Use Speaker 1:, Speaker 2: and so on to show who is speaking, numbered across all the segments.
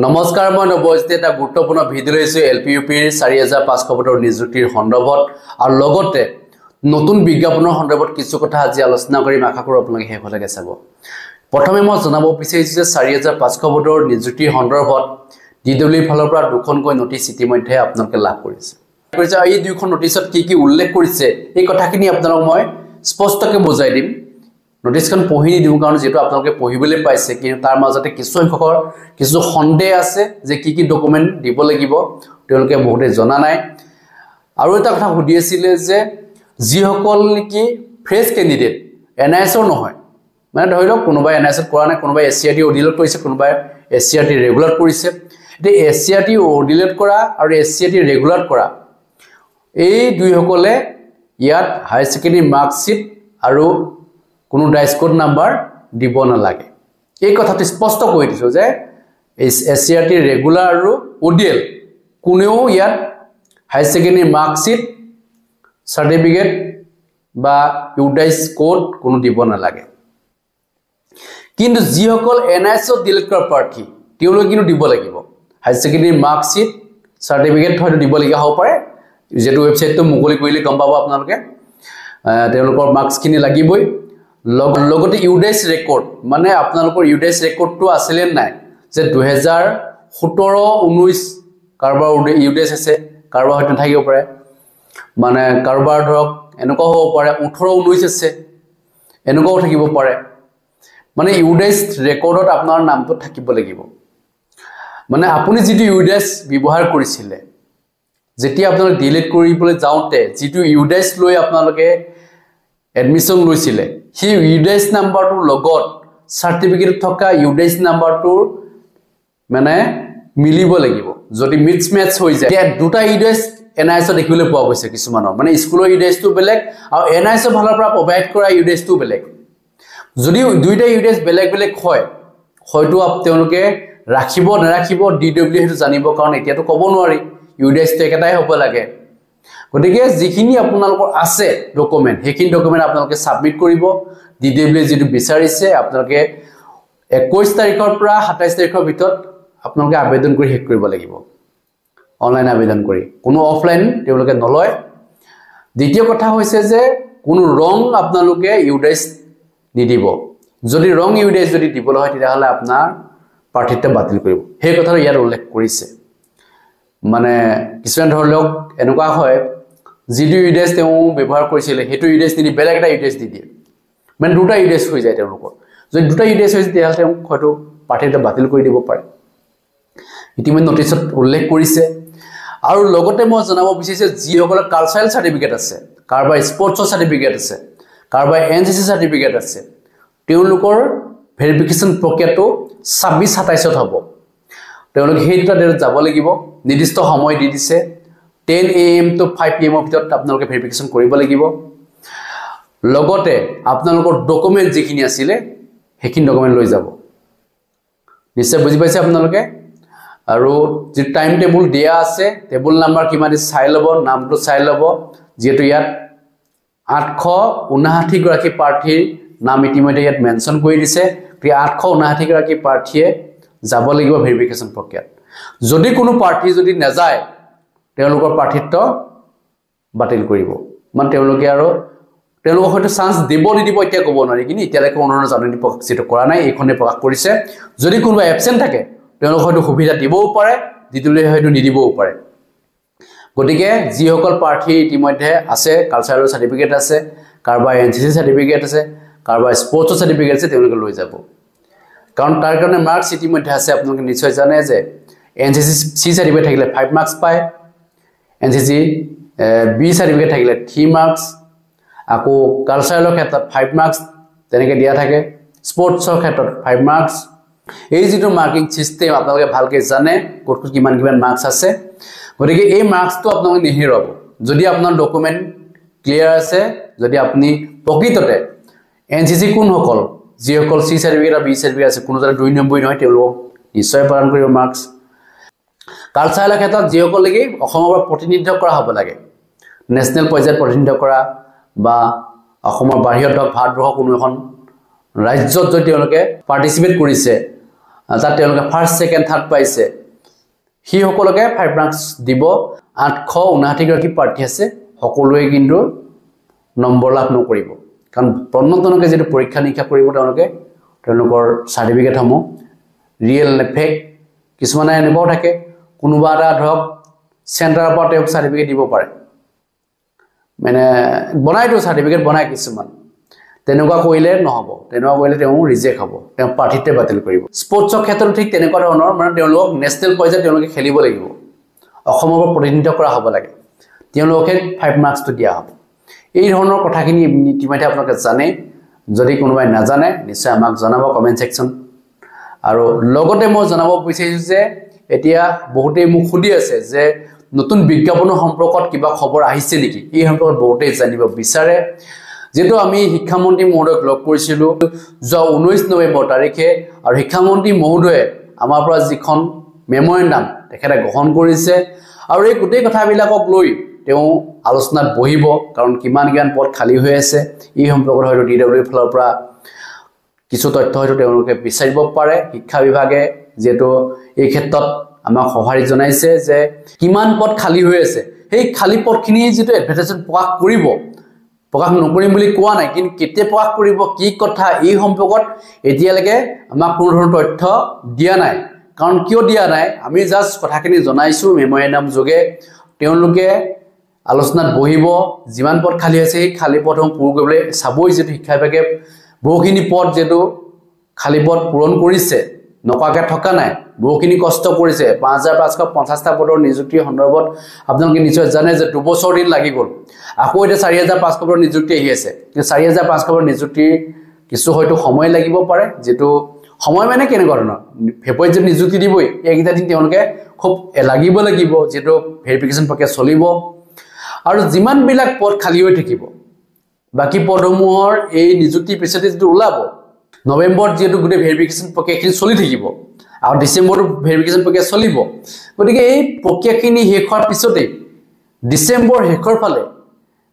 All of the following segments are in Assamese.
Speaker 1: নমস্কাৰ মই নবজ্যোতি এটা গুৰুত্বপূৰ্ণ ভিডিও লৈছো এলপিইউপিৰ 4500 পদৰ নিযুক্তিৰ সন্দৰ্ভত আৰু লগতে নতুন বিজ্ঞাপনৰ সন্দৰ্ভত কিছু কথা আজি আলোচনা কৰিম আশা কৰো আপোনালোকে হেফলৈকে চাব প্ৰথমে মই জনাব বিচাৰিছো যে 4500 পদৰ নিযুক্তিৰ সন্দৰ্ভত ডিডব্লিউ ফালৰ পৰা দুখনকৈ নটিচ ইতিমধ্যে আপোনালোকে লাভ কৰিছে এই দুইখন নটিচত কি উল্লেখ কৰিছে এই কথাখিনি আপোনালোক মই স্পষ্টকৈ বুজাই দিম নটিচখন পঢ়ি দিও কাৰণ যেটো আপোনালোকে পঢ়িবলৈ পাইছে কিন্তু তাৰ মাজতে কিছু সংখ্যকৰ কিছু সন্দেহ আছে যে কি ডকুমেন্ট দিব লাগিব তেওঁলোকে বহুতে জনা নাই আৰু এটা কথা সুধি আছিল যে যিসকল কি ফ্ৰেছ ক্যান্ডিডেট এনআইএছ নহয় মানে ধৰি লওক কোনোবা এনআইএছ কৰা নাই কোনোবা এসচিআৰটি অডিলেট কৰিছে কোনোবা এসচিআৰটি ৰেগুলাৰ কৰিছে এতে এসচিআৰটি অডিলেট কৰা আৰু এসচিআৰটি ৰেগুলাৰ কৰা এই দুইসকলে ইয়াত হাই সেকেন্ডাৰী মাৰ্কশিট আৰু কোনো ডাইস কোড নাম্বার দিব না লাগে এই কথাটো স্পষ্ট কৈ দিছো যে এসচিআরটি ৰেগুলাৰ আৰু ওডিএল কোনেও ইয়াত হাই সেকেন্ডাৰী মাৰ্কশিট সাৰ্টিফিকেট বা ইউডাইস কোড কোনো দিব না লাগে কিন্তু যিসকল এনআইএছ ডিলিট কৰা প্ৰাৰ্থী তেওঁলোকে কিন্তু দিব লাগিব হাই সেকেন্ডাৰী মাৰ্কশিট সাৰ্টিফিকেট হয়তো দিব লগা হ'ব পাৰে যেটো ওয়েবসাইটটো মুকলি কৰিলে গম পাব আপোনালোকে তেওঁলোকৰ মাৰ্কছখিনি লাগিবই লগতে ইউডাইস ৰেকৰ্ড মানে আপোনালোকৰ ইউডাইস ৰেকৰ্ডটো আছিল নাই যে 2017 19 কাৰবাৰ ইউডাইস আছে কাৰবাৰ হয়তো থাকিব পাৰে মানে কাৰবাৰ ধৰক এনেকুৱা হ'ব পাৰে 18 19 আছে এনেকুৱাও থাকিব পাৰে মানে ইউডাইস ৰেকৰ্ডত আপোনাৰ নামটো থাকিব লাগিব মানে আপুনি যেটো ইউডাইস ব্যৱহাৰ কৰিছিল যেতিয়া আপোনালোকে ডিলিট কৰিবলৈ যাওঁতে যেটো ইউডাইস লৈ আপোনালোকে এডমিশন লৈছিলে হি ইউডাইস নাম্বাৰটোৰ লগত সাৰ্টিফিকেট থকা ইউডাইস নাম্বাৰটোৰ মানে মিলিব লাগিব যদি মিক্স ম্যাচ হৈ যায় এতিয়া দুটা ইউডাইস এনআইএছ দেখিবলৈ পোৱা গৈছে কিছুমানৰ মানে স্কুলৰ ইউডাইসটো বেলেগ আৰু এনআইএছ ফালৰ পৰা প্ৰভাইড কৰা ইউডাইসটো বেলেগ যদি দুইটা ইউডাইস বেলেগ বেলেগ হয় হয়তো তেওঁলোকে ৰাখিব নাৰাখিব ডিডব্লিউ হেতু জানিব কাৰণ এতিয়াতো ক'ব নোৱাৰি ইউডাইসটো একেটাই হ'ব লাগে গতিকে যিখিনি আপোনালোকৰ আছে ডকুমেন্ট হেকিন ডকুমেন্ট আপোনালোকে সাবমিট কৰিব ডিডব্লিউ যেটো বিচাৰিছে আপোনালোকে 21 তাৰিখৰ পৰা 27 তাৰিখৰ ভিতৰত আপোনালোকে আবেদন কৰি হেক কৰিব লাগিব অনলাইন আবেদন কৰি কোনো অফলাইন তেওঁলোকে নলয় দ্বিতীয় কথা হৈছে যে কোনো ৰং আপোনালোকে ইউডাইস নিদিব যদি ৰং ইউডাইস যদি দিবলৈ হয় তেতিয়াহলে আপোনাৰ প্ৰাৰ্থিত্ব বাতিল কৰিব সেই কথাটো ইয়াত উল্লেখ কৰিছে মানে কিছুমান ধৰলক এনেকুৱা হয় যিটো ইউডাইস তেওঁ ব্যৱহাৰ কৰিছিল হেতু ইউডাইস নিদি বেলেগ এটা ইউডাইস দি দিয়ে মানে দুটা ইউডাইস হৈ যায় তেওঁলোকৰ যদি দুটা ইউডাইস হৈ যায় তেতিয়াহলে তেওঁ হয়তো প্ৰাৰ্থিত্ব বাতিল কৰি দিব পাৰে ইতিমধ্যে নটিচত উল্লেখ কৰিছে আৰু লগতে মই জনাব বিচাৰিছে যিসকলৰ কালচাৰেল সাৰ্টিফিকেট আছে কাৰবাৰ স্পৰ্টছৰ সাৰ্টিফিকেট আছে কাৰবাৰ এনসিসি সাৰ্টিফিকেট আছে তেওঁলোকৰ ভেৰিফিকেশন প্ৰক্ৰিয়াটো 26 27ত হ'ব তেওঁলোকে হেইটা ডেট যাব লাগিব নিৰ্দিষ্ট সময় দি দিছে 10 AM to 5 PM ভিতৰত আপোনালোকে ভেৰিফিকেশন কৰিব লাগিব লগতে আপোনালোকৰ ডকুমেন্ট যিখিনি আছিল হেকিন ডকুমেন্ট লৈ যাব নিশ্চয় বুজি পাইছে আপোনালোকে আৰু যে টাইম টেবুল দিয়া আছে টেবুল নাম্বাৰ কিমানি চাই লব নামটো চাই লব যেটো ইয়াত 859 গৰাকী প্ৰাৰ্থীৰ নাম ইতিমধ্যে ইয়াত মেনশন কৰি দিছে 859 গৰাকী প্ৰাৰ্থীয়ে যাব লাগিব ভেৰিফিকেশন প্ৰক্ৰিয়াত যদি কোনো প্ৰাৰ্থী যদি নাযায় তেওঁলোকৰ প্ৰাৰ্থিত্ব বাতিল কৰিব মানে তেওঁলোকে আৰু তেওঁলোকক হয়তো চান্স দিব নিদিব এতিয়া ক'ব নোৱাৰি কিন্তু এতিয়ালৈকে অনুৰোধ জাননী প্ৰকাশিত কৰা নাই এইখনে প্ৰকাশ কৰিছে যদি কোনোবা এবসেন্ট থাকে তেওঁলোকক হয়তো সুবিধা দিবও পাৰে দিবলৈ হয়তো নিদিবও পাৰে গতিকে যিসকল প্ৰাৰ্থী ইতিমধ্যে আছে কালচাৰেল সাৰ্টিফিকেট আছে কাৰবাৰ এনসিসি সাৰ্টিফিকেট আছে কাৰবাৰ স্পৰ্টছৰ সাৰ্টিফিকেট আছে তেওঁলোকে লৈ যাব কাৰণ তাৰ কাৰণে মাৰ্কস ইতিমধ্যে আছে আপোনালোকে নিশ্চয় জানে যে এনসিসি সি সাৰ্টিফিকেট থাকিলে 5 মাৰ্কস পায় এনসিসি বি সাৰ্টিফিকেট থাকিলে 3 মাৰ্কস আকৌ কালচাৰেলৰ ক্ষেত্ৰত 5 মাৰ্কস তেনেকৈ দিয়া থাকে স্পৰ্টছৰ ক্ষেত্ৰত 5 মাৰ্কস এই যেটো মাৰ্কিং সিস্টেম আপোনালোকে ভালকৈ জানে ক'ত কিমান মাৰ্কস আছে গতিকে এই মাৰ্কসটো আপোনালোকে নিহিৰব যদি আপোনাৰ ডকুমেন্ট ক্লিয়াৰ আছে যদি আপুনি প্ৰকৃততে এনসিসি কোন হকল যিসকল সি সাৰ্টিফিকেট আৰু বি সাৰ্টিফিকেট আছে কোনো যাতে 2 নম্বৰ নহয় তেওঁলোক নিশ্চয় প্ৰদান কৰিব মাৰ্কস কালচাৰেলৰ ক্ষেত্ৰত যিসকল লাগি অসমৰ প্ৰতিনিধিত্ব কৰা হ'ব লাগে নেশনেল পৰ্যায়ত প্ৰতিনিধিত্ব কৰা বা অসমৰ বাহিৰত ভাৰতবৰ্ষৰ কোনো এখন ৰাজ্যত যদি তেওঁলোকে পাৰ্টিসিপেট কৰিছে তাত তেওঁলোকে ফাৰ্ষ্ট ছেকেণ্ড থাৰ্ড পাইছে হি সকলকে 5 মাৰ্কছ দিব 859 গৰাকী প্ৰাৰ্থী আছে সকলোৱে কিন্তু নম্বৰ লাভ নকৰিব কাৰণ প্ৰথমজনকে যেটো পৰীক্ষা নিৰীক্ষা কৰিব তেওঁলোকৰ সাৰ্টিফিকেট সমূহ ৰিয়েল নে ফেক কিছুমানে এনেকুৱাও থাকে কোনোবা এটা ধৰক চেণ্টাৰৰ পৰা তেওঁ সাৰ্টিফিকেট দিব পাৰে মানে বনাইটো সাৰ্টিফিকেট বনাই কিছুমান তেনেকুৱা কৰিলে নহব তেনেকুৱা কৰিলে তেওঁ ৰিজেক্ট হ'ব তেওঁ প্ৰাৰ্থিত্ব বাতিল কৰিব স্পৰ্টছৰ ক্ষেত্ৰত ঠিক তেনেকুৱা ধৰণৰ মানে তেওঁলোক নেশ্যনেল পৰ্যায়ত তেওঁলোকে খেলিব লাগিব অসমৰ প্ৰতিনিধিত্ব কৰা হ'ব লাগে তেওঁলোকে 5 মাৰ্কছটো দিয়া হ'ব এই ধৰণৰ কথাখিনি ইতিমধ্যে আপোনালোকে জানে যদি কোনোবাই নাজানে নিশ্চয় আমাক জনাব কমেন্ট সেকশন আৰু লগতে মই জনাব বিচাৰিছো যে এতিয়া বহুতেই মোক সুধি আছে যে নতুন বিজ্ঞাপনৰ সম্পৰ্কত কিবা খবৰ আহিছে নেকি এই সম্পৰ্কত বহুতেই জানিব বিচাৰে যেটো আমি শিক্ষামন্ত্ৰী মহোদয়ক লগ কৰিছিলো যোৱা 19 নৱেম্বৰ তাৰিখে আৰু শিক্ষামন্ত্ৰী মহোদয়ে আমাৰ পৰা যিখন মেমৰেণ্ডাম তেখেতে গ্ৰহণ কৰিছে আৰু এই গোটেই কথাবিলাকক লৈ তেওঁ আলোচনাত বহিব কাৰণ কিমান জ্ঞান পদ খালি হৈ আছে এই সম্পৰ্কত হয়তো ডিডব্লিউ ফালৰ পৰা কিছু তথ্য হয়তো তেওঁলোকে বিচাৰিব পাৰে শিক্ষা বিভাগে যেটো এই ক্ষেত্ৰত আমাক সহাৰি জনাইছে যে কিমান পদ খালি হৈ আছে সেই খালি পদখিনি যেটো এডভাৰটাইজমেন্ট প্ৰকাশ নকৰিম বুলি কোৱা নাই কিন্তু কেতিয়া প্ৰকাশ কৰিব কি কথা এই সম্পৰ্কত এতিয়ালৈকে আমাক কোনো ধৰণৰ তথ্য দিয়া নাই কাৰণ কিয় দিয়া নাই আমি জাস্ট কথাখিনি জনাইছো মেমৰেণ্ডাম যোগে তেওঁলোকে আলোচনাত বহিব যিমান পদ খালি আছে সেই খালি পদসমূহ পূৰণ কৰিবলৈ চাবই যেটো শিক্ষা বিভাগে বহুখিনি পদ যেটো খালি পদ পূৰণ কৰিছে নকাকে থকা নাই বহুখিনি কষ্ট কৰিছে 5550টা পদৰ নিযুক্তিৰ সন্দৰ্ভত আপোনালোকে নিশ্চয় জানে যে 2 বছৰ দিন লাগি গল আকৌ এটা 4500 পদৰ নিযুক্তি আহি আছে কিন্তু 4500 পদৰ নিযুক্তিৰ কিছু হয়তো সময় লাগিব পাৰে যেটো সময় মানে কেনেকুৱা ধৰণৰ ফেব্ৰুৱাৰীত যে নিযুক্তি দিবই এইকেইটা দিন তেওঁলোকে খুব লাগিব যেটো ভেৰিফিকেশন প্ৰক্ৰিয়া চলিব আৰু যিমান বিলাক পদ খালি হৈ থাকিব বাকি পদসমূহৰ এই নিযুক্তি পিছতে যেটো ওলাব নৱেম্বৰ যেটো গুটে ভেৰিফিকেশন প্ৰক্ৰিয়াখিনি চলি থাকিব আৰু ডিসেম্বৰত ভেৰিফিকেশন প্ৰক্ৰিয়া চলিব গতিকে এই প্ৰক্ৰিয়াখিনি শেষ হোৱাৰ পিছতে ডিসেম্বৰ শেষৰ ফালে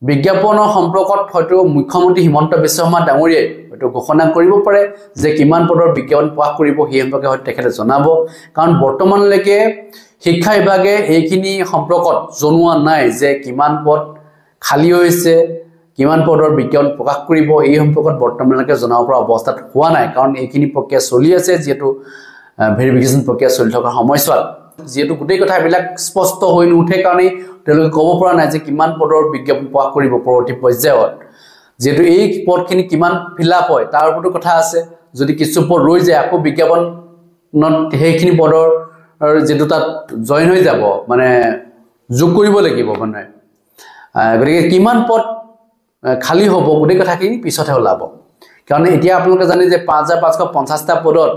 Speaker 1: বিজ্ঞাপনৰ সম্পৰ্কত হয়তো মুখ্যমন্ত্ৰী হিমন্ত বিশ্ব শৰ্মা ডাঙৰীয়াই হয়তো ঘোষণা কৰিব পাৰে যে কিমান পদৰ বিজ্ঞাপন প্ৰকাশ কৰিব সেই সম্পৰ্কে হয়তো তেখেতে জনাব কাৰণ বৰ্তমানলৈকে শিক্ষা বিভাগে এইখিনি সম্পৰ্কত জনোৱা নাই যে কিমান পদ খালি হৈছে কিমান পদৰ বিজ্ঞাপন প্ৰকাশ কৰিব এই সম্পৰ্কত বৰ্তমানলৈকে জনাব পৰা অৱস্থাত হোৱা নাই কাৰণ এইখিনি প্ৰক্ৰিয়া চলি আছে যেটো ভেৰিফিকেশন প্ৰক্ৰিয়া চলি থকা সময়ছোৱাত যেটো গোটেই কথাবিলাক স্পষ্ট হৈ নুঠে কাৰণে তেওঁলোকে ক'ব পৰা নাই যে কিমান পদৰ বিজ্ঞাপন প্ৰকাশ কৰিব পৰৱৰ্তী পৰ্যায়ত যেটো এই পদখিনি কিমান ফিলআপ হয় তাৰ ওপৰতো কথা আছে যদি কিছু পদ ৰৈ যায় আকৌ বিজ্ঞাপনত সেইখিনি পদৰ যেটো তাত জয়েন হৈ যাব মানে যোগ কৰিব লাগিব মানে গতিকে কিমান পদ খালি হ'ব গোটেই কথাখিনি পিছতহে ওলাব কাৰণ এতিয়া আপোনালোকে জানে যে 5550টা পদত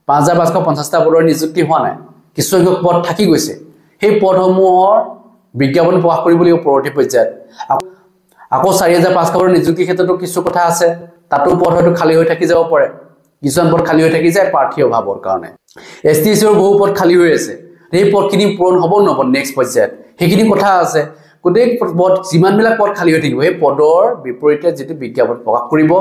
Speaker 1: 5550টা পদৰ নিযুক্তি হোৱা নাই কিছু সংখ্যক পদ থাকি গৈছে সেই পদসমূহৰ বিজ্ঞাপন প্ৰকাশ কৰিব লাগিব পৰৱৰ্তী পৰ্যায়ত আকৌ 4500 পদৰ নিযুক্তি ক্ষেত্ৰতো কিছু কথা আছে তাতো পদ হয়তো খালি হৈ থাকি যাব পাৰে কিছুমান পদ খালি হৈ থাকি যায় প্ৰাৰ্থীৰ অভাৱৰ কাৰণে এছটিএছৰ বহু পদ খালি হৈ আছে সেই পদখিনি পূৰণ হ'ব নহব নেক্সট পৰ্যায়ত সেইখিনি কথা আছে গোটেই পদ যিমানবিলাক পদ খালি হৈ থাকিব সেই পদৰ বিপৰীতে যেটো বিজ্ঞাপন প্ৰকাশ কৰিব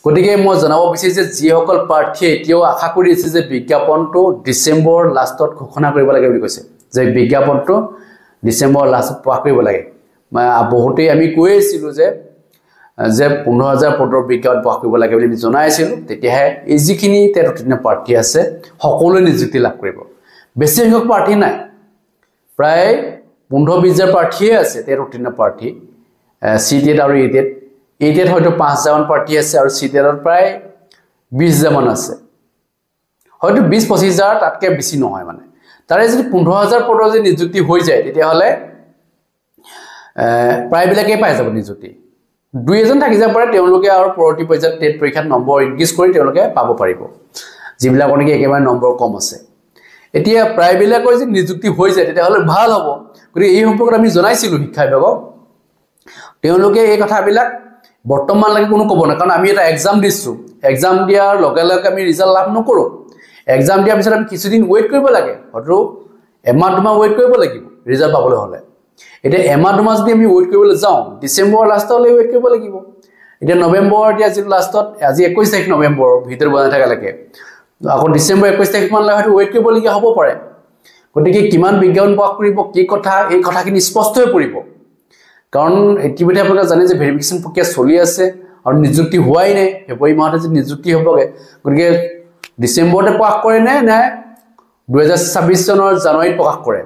Speaker 1: গতিকে মই জনাব বিচাৰিছো যে যিসকল প্ৰাৰ্থীয়ে এতিয়াও আশা কৰি আছে যে বিজ্ঞাপনটো ডিসেম্বৰ লাষ্টত ঘোষণা কৰিব লাগে বুলি কৈছে যে বিজ্ঞাপনটো ডিসেম্বৰ লাষ্টত প্ৰকাশ কৰিব লাগে বহুতেই আমি কৈ আছিলো যে 15000 পদৰ বিজ্ঞাপন প্ৰকাশ কৰিব লাগে বুলি জনাইছিলো তেতিয়াহে এই যিখিনি 13টা প্ৰাৰ্থী আছে সকলোৱে নিযুক্তি লাভ কৰিব বেছি সংখ্যক প্ৰাৰ্থী নাই প্ৰায় 15-20 প্ৰাৰ্থীয়ে আছে 13টা প্ৰাৰ্থী সিটেট আৰু এটেট হয়তো 5000 মান প্ৰাৰ্থী আছে আৰু সিটেটত প্ৰায় 20000 মান আছে হয়তো 20-25000 তাতকে বেছি নহয় মানে তাৰে যদি 15000 পদৰ যদি নিযুক্তি হৈ যায় তেতিয়া হলে প্ৰায়বিলাকে পাই যাব নিযুক্তি দুই এজন থাকি যাব পাৰে তেওঁলোকে আৰু পৰৱৰ্তী পৰ্যায়ত টেট পৰীক্ষাত নম্বৰ ইনক্ৰিজ কৰি তেওঁলোকে পাব পাৰিব যিবিলাকৰ নেকি একেবাৰে নম্বৰ কম আছে এতিয়া প্ৰায়বিলাকৰ যদি নিযুক্তি হৈ যায় তেতিয়া হলে ভাল হ'ব গতিকে এই সম্পৰ্কত আমি জনাইছিলো শিক্ষা বিভাগক তেওঁলোকে এই কথাবিলাক বৰ্তমানলৈকে কোনো ক'ব না কাৰণ আমি এটা এক্সাম দিছো এক্সাম দিয়াৰ লগে লগে আমি ৰিজাল্ট লাভ নকৰো এক্সাম দিয়াৰ পিছত আমি কিছুদিন ওয়েট কৰিব লাগে হয়তো এমাহ দুমাহ ওয়েট কৰিব লাগিব ৰিজাল্ট পাবলৈ হলে এতিয়া এমাহ দুমাহ যদি আমি ওয়েট কৰিবলৈ যাওঁ ডিসেম্বৰ লাষ্টলৈ ওয়েট কৰিব লাগিব এতিয়া নৱেম্বৰ দিয়া যেটো লাষ্টত আজি 21 তাৰিখ নৱেম্বৰ ভিতৰ বনাই থাকা লাগে আকৌ ডিচেম্বৰ 21 তাৰিখমানলৈ হয়তো ৱেইট কৰিবলগীয়া হ'ব পাৰে গতিকে কিমান বিজ্ঞাপন প্ৰকাশ কৰিব কি কথা এই কথাখিনি স্পষ্ট হৈ পৰিব কাৰণ ইতিমধ্যে আপোনালোকে জানে যে ভেৰিফিকেশ্যন প্ৰক্ৰিয়া চলি আছে আৰু নিযুক্তি হোৱাই নাই ফেব্ৰুৱাৰী মাহতে যে নিযুক্তি হ'বগে গতিকে ডিচেম্বৰতে প্ৰকাশ কৰে নে 2026 চনৰ জানুৱাৰীত প্ৰকাশ কৰে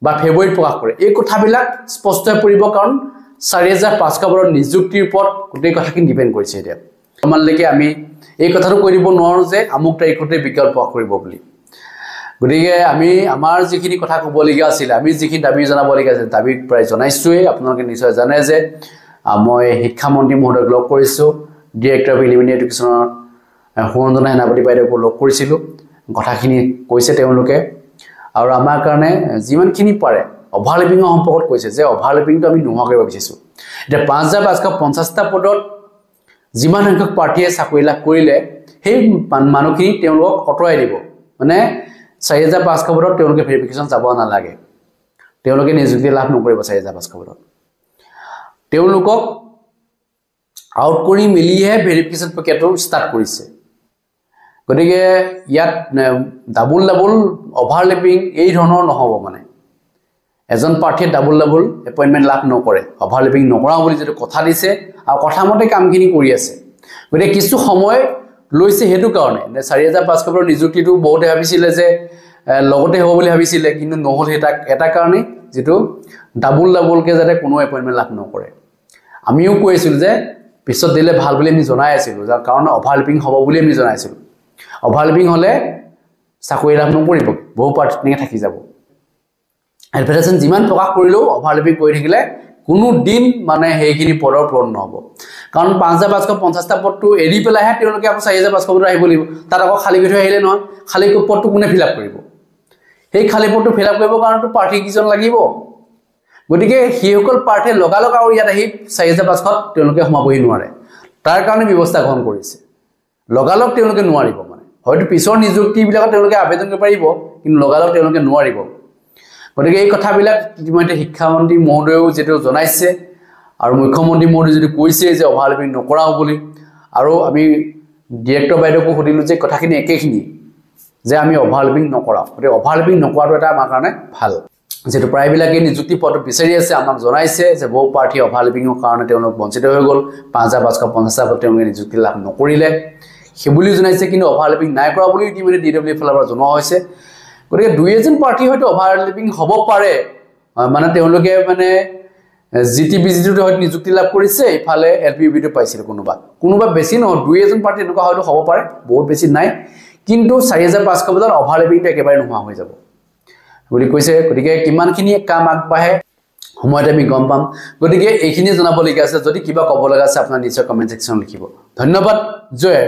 Speaker 1: বা ফেব্ৰুৱাৰীত প্ৰকাশ কৰে এই কথাবিলাক স্পষ্ট হৈ পৰিব কাৰণ 4500 খবৰৰ নিযুক্তিৰ ওপৰত গোটেই কথাখিনি ডিপেন্ড কৰিছে এতিয়া আমালৈকে আমি এই কথাটো কৈ দিব নোৱাৰো যে আমুক তাৰিখতে বিজ্ঞাপন প্ৰকাশ কৰিব বুলি গতিকে আমি আমাৰ যিখিনি কথা ক'বলগীয়া আছিল আমি যিখিনি দাবী জনাবলগীয়া আছিল দাবী প্ৰায় জনাইছোৱে আপোনালোকে নিশ্চয় জানে যে মই শিক্ষামন্ত্ৰী মহোদয়ক লগ কৰিছোঁ ডিৰেক্টৰ অফ এলিমেণ্টাৰী এডুকেশ্যনৰ সুৰঞ্জনা সেনাপতি বাইদেউক লগ কৰিছিলোঁ কথাখিনি কৈছে তেওঁলোকে আৰু আমাৰ কাৰণে যিমানখিনি পাৰে অভাৰলেপিঙৰ সম্পৰ্কত কৈছে যে অভাৰলেপিংটো আমি নোহোৱা কৰিব বিচাৰিছোঁ এতিয়া 5550টা পদত যিমান সংখ্যক প্ৰাৰ্থীয়ে চাকৰি লাভ কৰিলে সেই মানুহখিনি তেওঁলোকক অঁতৰাই দিব মানে 4500 পদত তেওঁলোকে ভেৰিফিকেশ্যন যাব নালাগে তেওঁলোকে নিযুক্তি লাভ নকৰিব 4500 পদত তেওঁলোকক আউট কৰি মিলিহে ভেৰিফিকেশ্যন প্ৰক্ৰিয়াটো ষ্টাৰ্ট কৰিছে গতিকে ইয়াত ডাবল অভাৰলেপিং এই ধৰণৰ নহ'ব মানে এজন প্ৰাৰ্থীয়ে ডাবল এপইণ্টমেণ্ট লাভ নকৰে অভাৰলেপিং নকৰা বুলি যেটো কথা দিছে আৰু কথামতে কামখিনি কৰি আছে গতিকে কিছু সময় লৈছে হেতু কাৰণে 4500 পদৰ নিযুক্তিটো বহুতে ভাবিছিলে যে লগতে হ'ব বুলি ভাবিছিলে কিন্তু নহল এটা কাৰণে যেটো ডাবলকে যাতে কোনো এপইণ্টমেণ্ট লাভ নকৰে আমিও কৈছিলোঁ যে পিছত দিলে ভাল বুলি আমি জনাই আছিলোঁ যাৰ কাৰণে অভাৰলেপিং হ'ব বুলি আমি জনাইছিলোঁ অভাৰলেপিং হলে চাকৰি লাভ নকৰিব বহু প্ৰাৰ্থী থাকি যাব এডভাৰটাইজমেণ্ট যিমান প্ৰকাশ কৰিলেও অভাৰলেপিং কৰি থাকিলে কোনো দিন মানে সেইখিনি পদৰ পূৰণ নহ'ব কাৰণ 5550টা পদটো এৰি পেলাইহে তেওঁলোকে আকৌ 4500 পদত আহিব লাগিব তাত আকৌ খালী কৰি থৈ আহিলে নহয় খালী পদটো কোনে ফিল আপ কৰিব সেই খালী পদটো ফিল আপ কৰিবৰ কাৰণেতো প্ৰাৰ্থী কিজন লাগিব গতিকে সেইসকল প্ৰাৰ্থীয়ে লগালগ আৰু ইয়াত আহি 4500ত তেওঁলোকে সোমাবহি নোৱাৰে তাৰ কাৰণে ব্যৱস্থা গ্ৰহণ কৰিছে লগালগ তেওঁলোকে নোৱাৰিব মানে হয়তো পিছৰ নিযুক্তিবিলাকত তেওঁলোকে আবেদন কৰিব পাৰিব কিন্তু লগালগ তেওঁলোকে নোৱাৰিব গতিকে এই কথাবিলাক ইতিমধ্যে শিক্ষামন্ত্ৰী মহোদয়েও যেটো জনাইছে আৰু মুখ্যমন্ত্ৰী মহোদয়ে যেটো কৈছে যে অভাৰলেপিং নকৰাও বুলি আৰু আমি ডিৰেক্টৰ বাইদেউকো সুধিলোঁ যে কথাখিনি একেখিনি যে আমি অভাৰলেপিং নকৰাও গতিকে অভাৰলেপিং নকৰাটো এটা আমাৰ কাৰণে ভাল যেটো প্ৰায়বিলাকে নিযুক্তি পদ বিচাৰি আছে আমাক জনাইছে যে বহু প্ৰাৰ্থী অভাৰলেপিঙৰ কাৰণে তেওঁলোক বঞ্চিত হৈ গ'ল 5550টা পদ তেওঁলোকে নিযুক্তি লাভ নকৰিলে সেইবুলি জনাইছে কিন্তু অভাৰলেপিং নাই কৰা বুলি ইতিমধ্যে ডিডব্লিউ ফালৰ পৰা জনোৱা হৈছে গতিকে দুই এজন প্ৰাৰ্থী হয়তো অভাৰলেপিং হ'ব পাৰে মানে তেওঁলোকে মানে জিটিবিজিটো হয়তো নিযুক্তি লাভ কৰিছে ইফালে এলপিউবিটো পাইছিল কোনোবা বেছি নহয় দুই এজন প্ৰাৰ্থী এনেকুৱা হয়তো হ'ব পাৰে বহুত বেছি নাই কিন্তু 4500 পদত অভাৰলেপিংটো একেবাৰে নোহোৱা হৈ যাব বুলি কৈছে গতিকে কিমানখিনি কাম আগবাঢ়ে সময়তে আমি গম পাম গতিকে এইখিনি জনাবলগীয়া আছে যদি কিবা ক'ব লগা আছে আপোনাৰ নিশ্চয় কমেন্ট সেকশন লিখিব ধন্যবাদ জয়